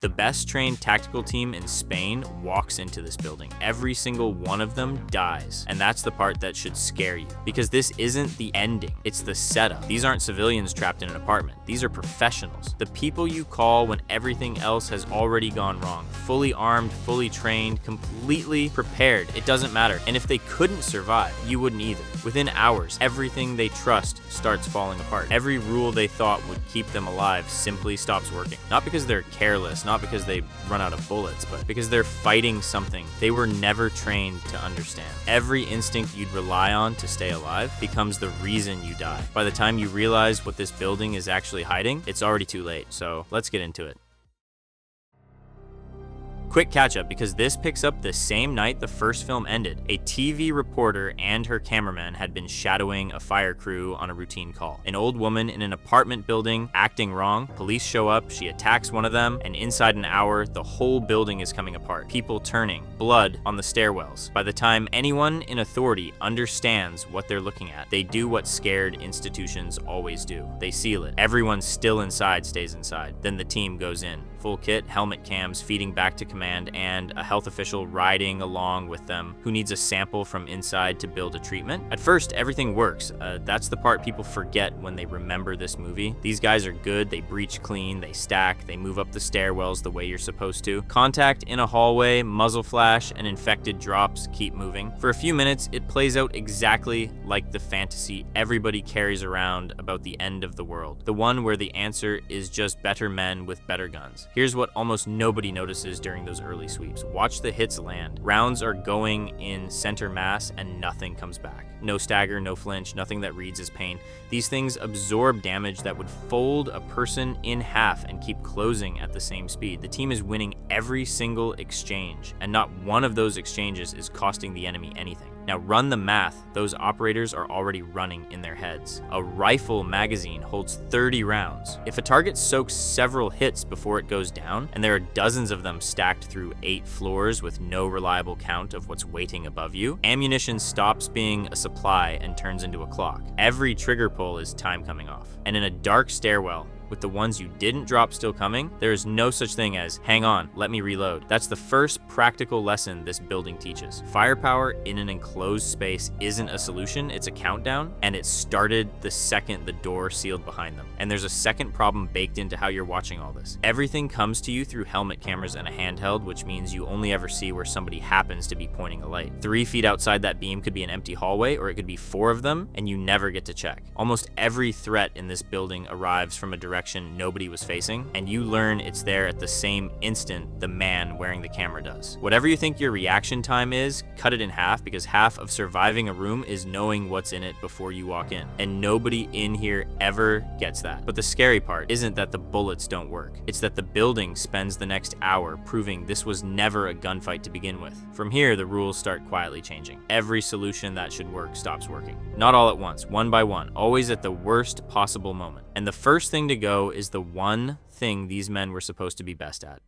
The best trained tactical team in Spain walks into this building. Every single one of them dies. And that's the part that should scare you, because this isn't the ending, it's the setup. These aren't civilians trapped in an apartment. These are professionals. The people you call when everything else has already gone wrong. Fully armed, fully trained, completely prepared. It doesn't matter. And if they couldn't survive, you wouldn't either. Within hours, everything they trust starts falling apart. Every rule they thought would keep them alive simply stops working. Not because they're careless, not because they run out of bullets, but because they're fighting something they were never trained to understand. Every instinct you'd rely on to stay alive becomes the reason you die. By the time you realize what this building is actually hiding, it's already too late. So let's get into it. Quick catch up, because this picks up the same night the first film ended. A TV reporter and her cameraman had been shadowing a fire crew on a routine call. An old woman in an apartment building acting wrong. Police show up, she attacks one of them, and inside an hour, the whole building is coming apart. People turning, blood on the stairwells. By the time anyone in authority understands what they're looking at, they do what scared institutions always do. They seal it. Everyone still inside stays inside. Then the team goes in. Full kit, helmet cams, feeding back to command, and a health official riding along with them who needs a sample from inside to build a treatment. At first, everything works. That's the part people forget when they remember this movie. These guys are good, they breach clean, they stack, they move up the stairwells the way you're supposed to. Contact in a hallway, muzzle flash, and infected drops keep moving. For a few minutes, it plays out exactly like the fantasy everybody carries around about the end of the world. The one where the answer is just better men with better guns. Here's what almost nobody notices during those early sweeps. Watch the hits land. Rounds are going in center mass and nothing comes back. No stagger, no flinch, nothing that reads as pain. These things absorb damage that would fold a person in half and keep closing at the same speed. The team is winning every single exchange, and not one of those exchanges is costing the enemy anything. Now run the math, those operators are already running in their heads. A rifle magazine holds 30 rounds. If a target soaks several hits before it goes down, and there are dozens of them stacked through 8 floors with no reliable count of what's waiting above you, ammunition stops being a supply and turns into a clock. Every trigger pull is time coming off. And in a dark stairwell, with the ones you didn't drop still coming, there is no such thing as, hang on, let me reload. That's the first practical lesson this building teaches. Firepower in an enclosed space isn't a solution, it's a countdown, and it started the second the door sealed behind them. And there's a second problem baked into how you're watching all this. Everything comes to you through helmet cameras and a handheld, which means you only ever see where somebody happens to be pointing a light. 3 feet outside that beam could be an empty hallway, or it could be 4 of them, and you never get to check. Almost every threat in this building arrives from a direction nobody was facing, and you learn it's there at the same instant the man wearing the camera does. Whatever you think your reaction time is, cut it in half, because half of surviving a room is knowing what's in it before you walk in. And nobody in here ever gets that. But the scary part isn't that the bullets don't work. It's that the building spends the next hour proving this was never a gunfight to begin with. From here, the rules start quietly changing. Every solution that should work stops working. Not all at once, one by one, always at the worst possible moment. And the first thing to go is the one thing these men were supposed to be best at.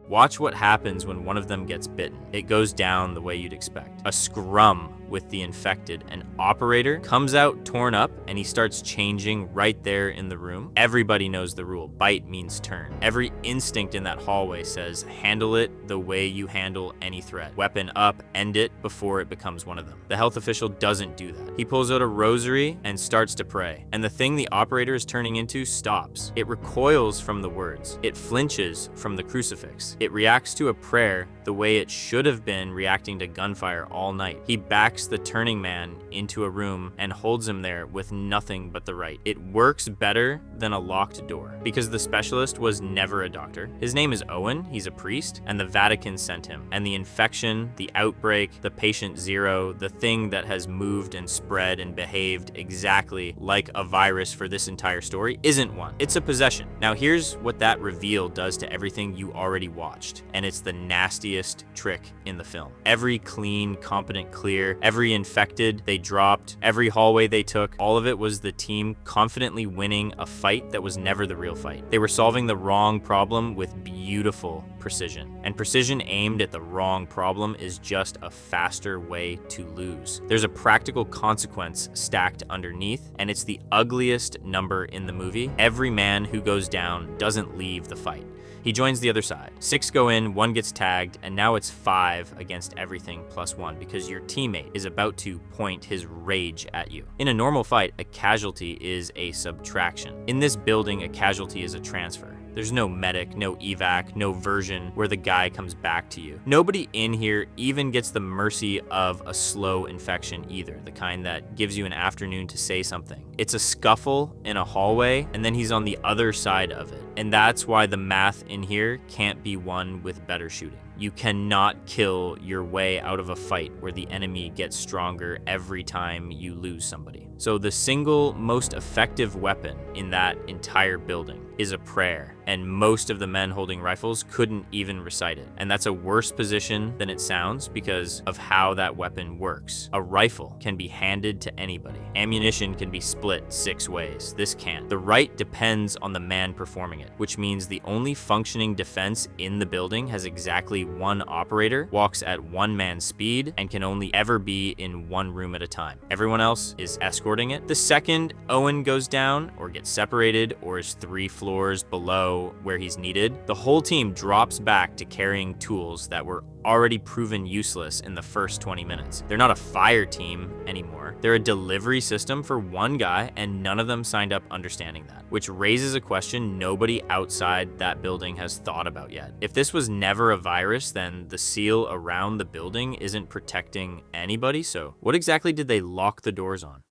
Watch what happens when one of them gets bitten. It goes down the way you'd expect. A scrum with the infected. An operator comes out torn up, and he starts changing right there in the room. Everybody knows the rule. Bite means turn. Every instinct in that hallway says handle it the way you handle any threat. Weapon up, end it before it becomes one of them. The health official doesn't do that. He pulls out a rosary and starts to pray. And the thing the operator is turning into stops. It recoils from the words. It flinches from the crucifix. It reacts to a prayer the way it should have been reacting to gunfire all night. He backs the turning man into a room and holds him there with nothing but the right. It works better than a locked door, because the specialist was never a doctor. His name is Owen, he's a priest, and the Vatican sent him. And the infection, the outbreak, the patient zero, the thing that has moved and spread and behaved exactly like a virus for this entire story isn't one. It's a possession. Now here's what that reveal does to everything you already watched, and it's the nastiest trick in the film. Every clean, competent clear, every infected they dropped, every hallway they took, all of it was the team confidently winning a fight that was never the real fight. They were solving the wrong problem with beauty beautiful precision. And precision aimed at the wrong problem is just a faster way to lose. There's a practical consequence stacked underneath, and it's the ugliest number in the movie. Every man who goes down doesn't leave the fight. He joins the other side. 6 go in, 1 gets tagged, and now it's 5 against everything plus 1 because your teammate is about to point his rage at you. In a normal fight, a casualty is a subtraction. In this building, a casualty is a transfer. There's no medic, no evac, no version where the guy comes back to you. Nobody in here even gets the mercy of a slow infection either, the kind that gives you an afternoon to say something. It's a scuffle in a hallway, and then he's on the other side of it. And that's why the math in here can't be won with better shooting. You cannot kill your way out of a fight where the enemy gets stronger every time you lose somebody. So the single most effective weapon in that entire building is a prayer, and most of the men holding rifles couldn't even recite it. And that's a worse position than it sounds because of how that weapon works. A rifle can be handed to anybody. Ammunition can be split 6 ways. This can't. The right depends on the man performing it, which means the only functioning defense in the building has exactly 1 operator, walks at 1 man's speed, and can only ever be in 1 room at a time. Everyone else is escorting it. The second Owen goes down or gets separated or is 3 floors below where he's needed, the whole team drops back to carrying tools that were already proven useless in the first 20 minutes. They're not a fire team anymore. They're a delivery system for 1 guy, and none of them signed up understanding that, which raises a question nobody outside that building has thought about yet. If this was never a virus, then the seal around the building isn't protecting anybody, so what exactly did they lock the doors on?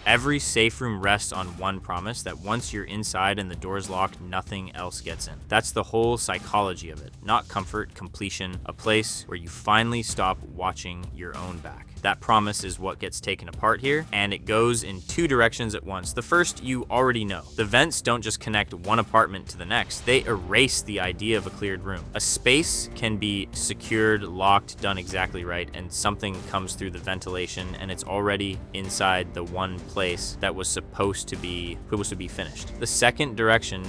Every safe room rests on 1 promise that once you're inside and the door's locked, nothing else gets in. That's the whole psychology of it. Not comfort, completion, a place where you finally stop watching your own back. That promise is what gets taken apart here, and it goes in 2 directions at once. The first, you already know. The vents don't just connect 1 apartment to the next, they erase the idea of a cleared room. A space can be secured, locked, done exactly right, and something comes through the ventilation, and it's already inside the one place that was supposed to be finished. The second direction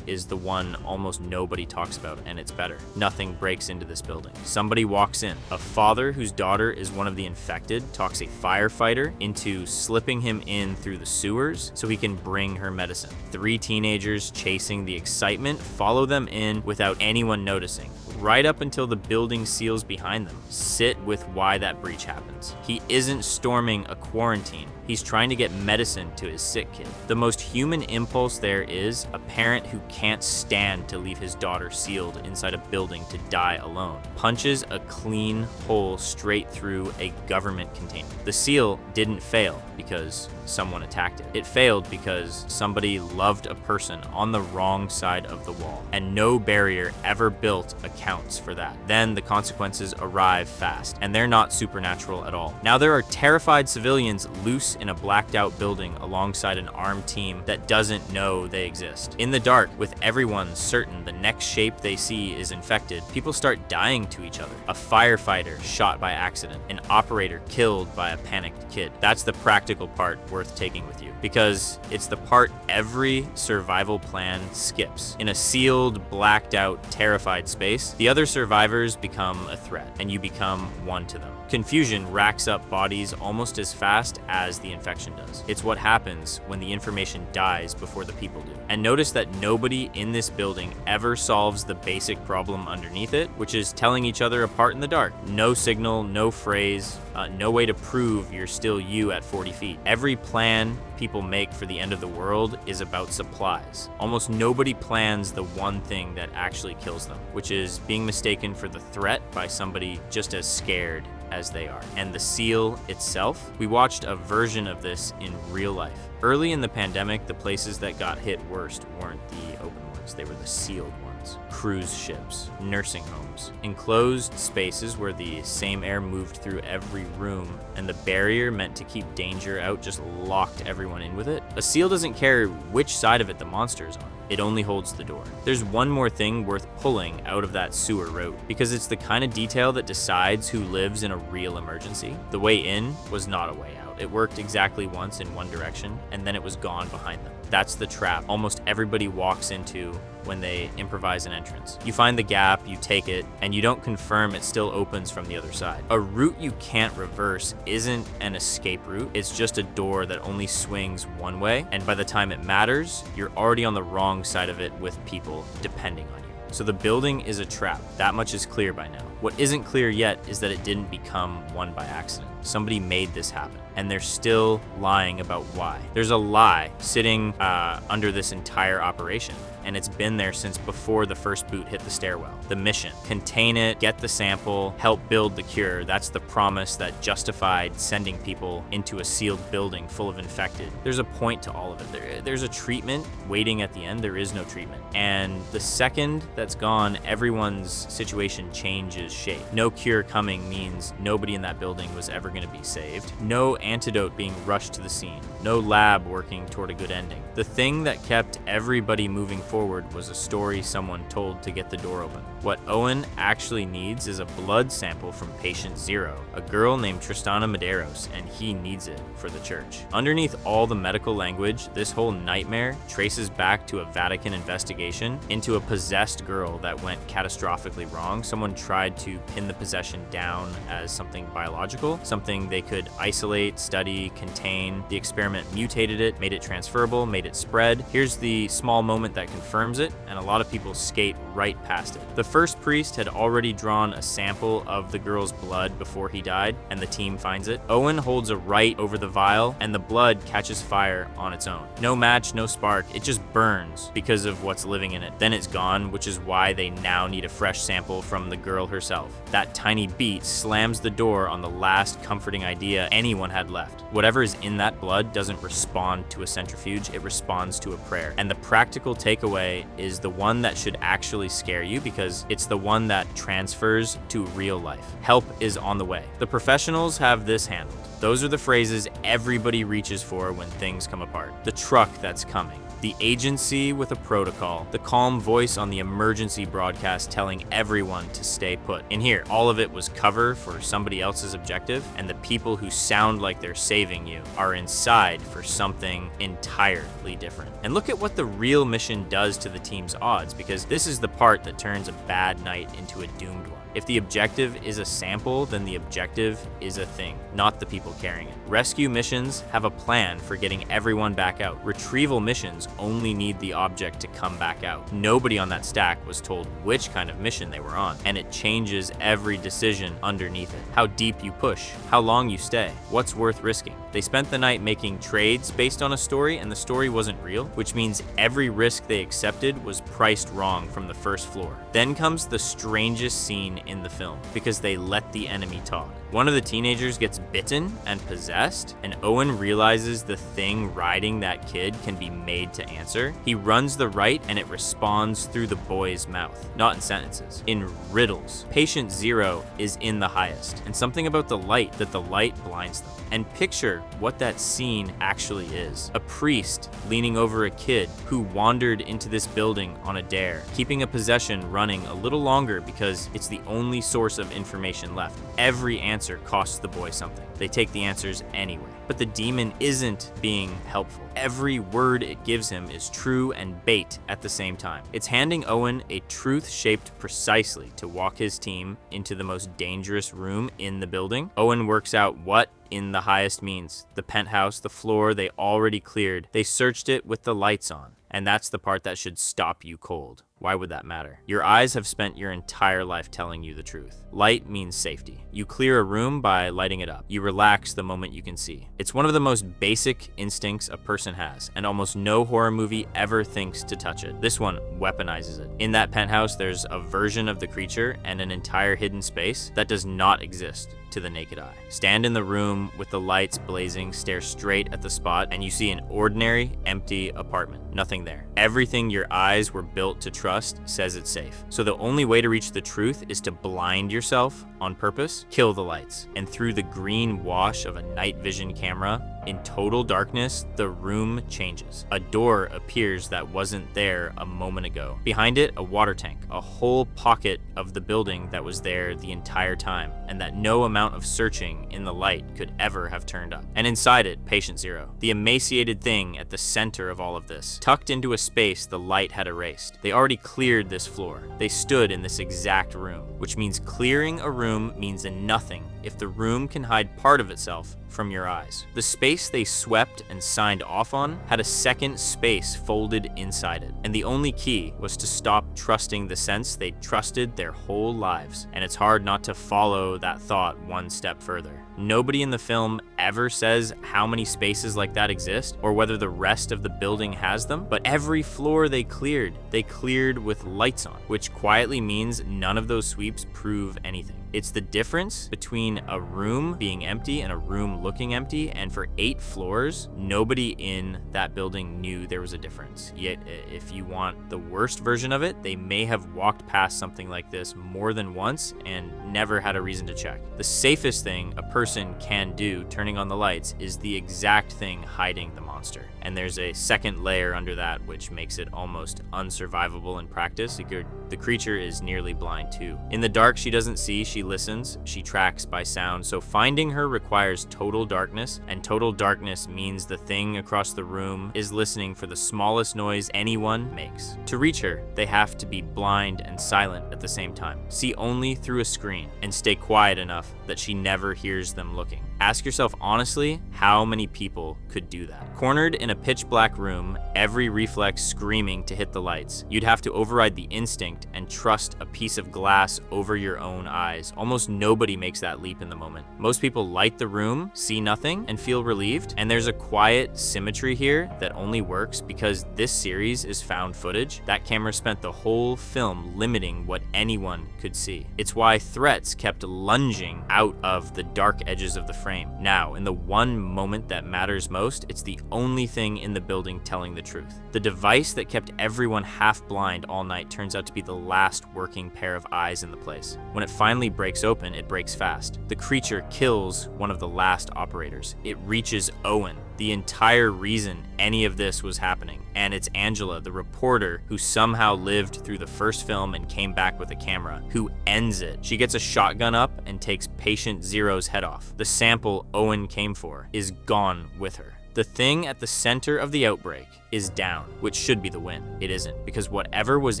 is the one almost nobody talks about, and it's better. Nothing breaks into this building. Somebody walks in. A father whose daughter is one of the infected talks a firefighter into slipping him in through the sewers so he can bring her medicine. 3 teenagers chasing the excitement follow them in without anyone noticing, right up until the building seals behind them. Sit with why that breach happens. He isn't storming a quarantine. He's trying to get medicine to his sick kid. The most human impulse there is a parent who can't stand to leave his daughter sealed inside a building to die alone. Punches a clean hole straight through a government containment. The seal didn't fail because someone attacked it. It failed because somebody loved a person on the wrong side of the wall, and no barrier ever built accounts for that. Then the consequences arrive fast, and they're not supernatural at all. Now there are terrified civilians loose in a blacked out building alongside an armed team that doesn't know they exist. In the dark, with everyone certain the next shape they see is infected, people start dying to each other. A firefighter shot by accident, an operator killed by a panicked kid. That's the practical part worth taking with you, because it's the part every survival plan skips. In a sealed, blacked out, terrified space, the other survivors become a threat, and you become one to them. Confusion racks up bodies almost as fast as the infection does. It's what happens when the information dies before the people do. And notice that nobody in this building ever solves the basic problem underneath it, which is telling each other apart in the dark. No signal, no phrase, no way to prove you're still you at 40 feet. Every plan people make for the end of the world is about supplies. Almost nobody plans the one thing that actually kills them, which is being mistaken for the threat by somebody just as scared as they are. And the seal itself, we watched a version of this in real life. Early in the pandemic, the places that got hit worst weren't the open ones, they were the sealed ones. Cruise ships, nursing homes, enclosed spaces where the same air moved through every room, and the barrier meant to keep danger out just locked everyone in with it. A seal doesn't care which side of it the monster is on. It only holds the door. There's one more thing worth pulling out of that sewer route, because it's the kind of detail that decides who lives in a real emergency. The way in was not a way out. out. It worked exactly once in one direction, and then it was gone behind them. That's the trap almost everybody walks into when they improvise an entrance. You find the gap, you take it, and you don't confirm it still opens from the other side. A route you can't reverse isn't an escape route, it's just a door that only swings one way, and by the time it matters, you're already on the wrong side of it with people depending on you. So the building is a trap. That much is clear by now. What isn't clear yet is that it didn't become one by accident. Somebody made this happen, and they're still lying about why. There's a lie sitting under this entire operation, and it's been there since before the first boot hit the stairwell. The mission: contain it, get the sample, help build the cure. That's the promise that justified sending people into a sealed building full of infected. There's a point to all of it. There's a treatment waiting at the end. There is no treatment. And the second that's gone, everyone's situation changes shape. No cure coming means nobody in that building was ever going to be saved. No antidote being rushed to the scene. No lab working toward a good ending. The thing that kept everybody moving forward was a story someone told to get the door open. What Owen actually needs is a blood sample from patient 0, a girl named Tristana Medeiros, and he needs it for the church. Underneath all the medical language, this whole nightmare traces back to a Vatican investigation into a possessed girl that went catastrophically wrong. Someone tried to pin the possession down as something biological, something they could isolate, study, contain. The experiment mutated it, made it transferable, made it spread. Here's the small moment that confirms it, and a lot of people skate right past it. The first priest had already drawn a sample of the girl's blood before he died, and the team finds it. Owen holds a right over the vial, and the blood catches fire on its own. No match, no spark, it just burns because of what's living in it. Then it's gone, which is why they now need a fresh sample from the girl herself. That tiny beat slams the door on the last comforting idea anyone had left. Whatever is in that blood doesn't respond to a centrifuge, it responds to a prayer. And the practical takeaway is the one that should actually scare you, because it's the one that transfers to real life. Help is on the way. The professionals have this handled. Those are the phrases everybody reaches for when things come apart. The truck that's coming. The agency with a protocol, the calm voice on the emergency broadcast telling everyone to stay put. In here, all of it was cover for somebody else's objective, and the people who sound like they're saving you are inside for something entirely different. And look at what the real mission does to the team's odds, because this is the part that turns a bad night into a doomed one. If the objective is a sample, then the objective is a thing, not the people carrying it. Rescue missions have a plan for getting everyone back out. Retrieval missions only need the object to come back out. Nobody on that stack was told which kind of mission they were on, and it changes every decision underneath it. How deep you push, how long you stay, what's worth risking. They spent the night making trades based on a story, and the story wasn't real, which means every risk they accepted was priced wrong from the first floor. Then comes the strangest scene in the film, because they let the enemy talk. One of the teenagers gets bitten and possessed, and Owen realizes the thing riding that kid can be made to answer. He runs the right, and it responds through the boy's mouth, not in sentences, in riddles. Patient 0 is in the highest, and something about the light, that the light blinds them. And picture what that scene actually is. A priest leaning over a kid who wandered into this building on a dare, keeping a possession running a little longer because it's the only source of information left. Every answer costs the boy something. They take the answers anyway. But the demon isn't being helpful. Every word it gives him is true and bait at the same time. It's handing Owen a truth shaped precisely to walk his team into the most dangerous room in the building. Owen works out what in the highest means. The penthouse, the floor they already cleared. They searched it with the lights on. And that's the part that should stop you cold. Why would that matter? Your eyes have spent your entire life telling you the truth. Light means safety. You clear a room by lighting it up. You relax the moment you can see. It's one of the most basic instincts a person has, and almost no horror movie ever thinks to touch it. This one weaponizes it. In that penthouse, there's a version of the creature and an entire hidden space that does not exist to the naked eye. Stand in the room with the lights blazing, stare straight at the spot, and you see an ordinary, empty apartment. Nothing there. Everything your eyes were built to trust says it's safe. So the only way to reach the truth is to blind yourself on purpose, kill the lights, and through the green wash of a night vision camera, In total darkness, the room changes. A door appears that wasn't there a moment ago. Behind it, a water tank, a whole pocket of the building that was there the entire time, and that no amount of searching in the light could ever have turned up. And inside it, Patient Zero, the emaciated thing at the center of all of this, tucked into a space the light had erased. They already cleared this floor. They stood in this exact room, which means clearing a room means nothing if the room can hide part of itself from your eyes. The space they swept and signed off on had a second space folded inside it, and the only key was to stop trusting the sense they'd trusted their whole lives. And it's hard not to follow that thought one step further. Nobody in the film ever says how many spaces like that exist or whether the rest of the building has them, but every floor they cleared with lights on, which quietly means none of those sweeps prove anything. It's the difference between a room being empty and a room looking empty, and for 8 floors, nobody in that building knew there was a difference. Yet, if you want the worst version of it, they may have walked past something like this more than once and never had a reason to check. The safest thing a person can do turning on the lights is the exact thing hiding the monster. And there's a second layer under that which makes it almost unsurvivable in practice. The creature is nearly blind too. In the dark, she doesn't see, she listens, she tracks by sound, so finding her requires total darkness, and total darkness means the thing across the room is listening for the smallest noise anyone makes. To reach her, they have to be blind and silent at the same time, see only through a screen, and stay quiet enough that she never hears them looking. Ask yourself honestly, how many people could do that? Cornered in a pitch black room, every reflex screaming to hit the lights, you'd have to override the instinct and trust a piece of glass over your own eyes. Almost nobody makes that leap in the moment. Most people light the room, see nothing, and feel relieved. And there's a quiet symmetry here that only works because this series is found footage. That camera spent the whole film limiting what anyone could see. It's why threats kept lunging out of the dark edges of the frame. Now, in the one moment that matters most, it's the only thing in the building telling the truth. The device that kept everyone half blind all night turns out to be the last working pair of eyes in the place. When it finally breaks open, it breaks fast. The creature kills one of the last operators. It reaches Owen, the entire reason any of this was happening. And it's Angela, the reporter, who somehow lived through the first film and came back with a camera, who ends it. She gets a shotgun up and takes Patient Zero's head off. The sample Owen came for is gone with her. The thing at the center of the outbreak is down, which should be the win. It isn't, because whatever was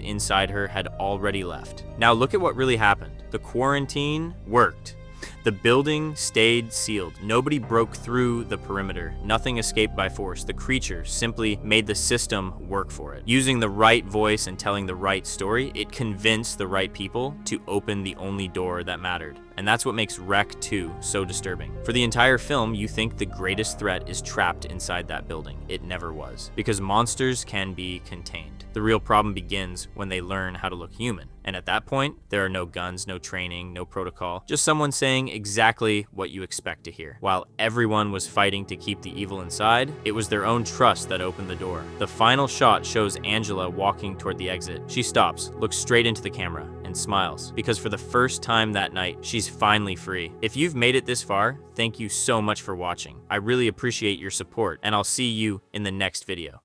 inside her had already left. Now look at what really happened. The quarantine worked. The building stayed sealed. Nobody broke through the perimeter. Nothing escaped by force. The creature simply made the system work for it. Using the right voice and telling the right story, it convinced the right people to open the only door that mattered. And that's what makes Rec 2 so disturbing. For the entire film, you think the greatest threat is trapped inside that building. It never was, because monsters can be contained. The real problem begins when they learn how to look human. And at that point, there are no guns, no training, no protocol, just someone saying exactly what you expect to hear. While everyone was fighting to keep the evil inside, it was their own trust that opened the door. The final shot shows Angela walking toward the exit. She stops, looks straight into the camera, and smiles, because for the first time that night, she's finally free. If you've made it this far, thank you so much for watching. I really appreciate your support, and I'll see you in the next video.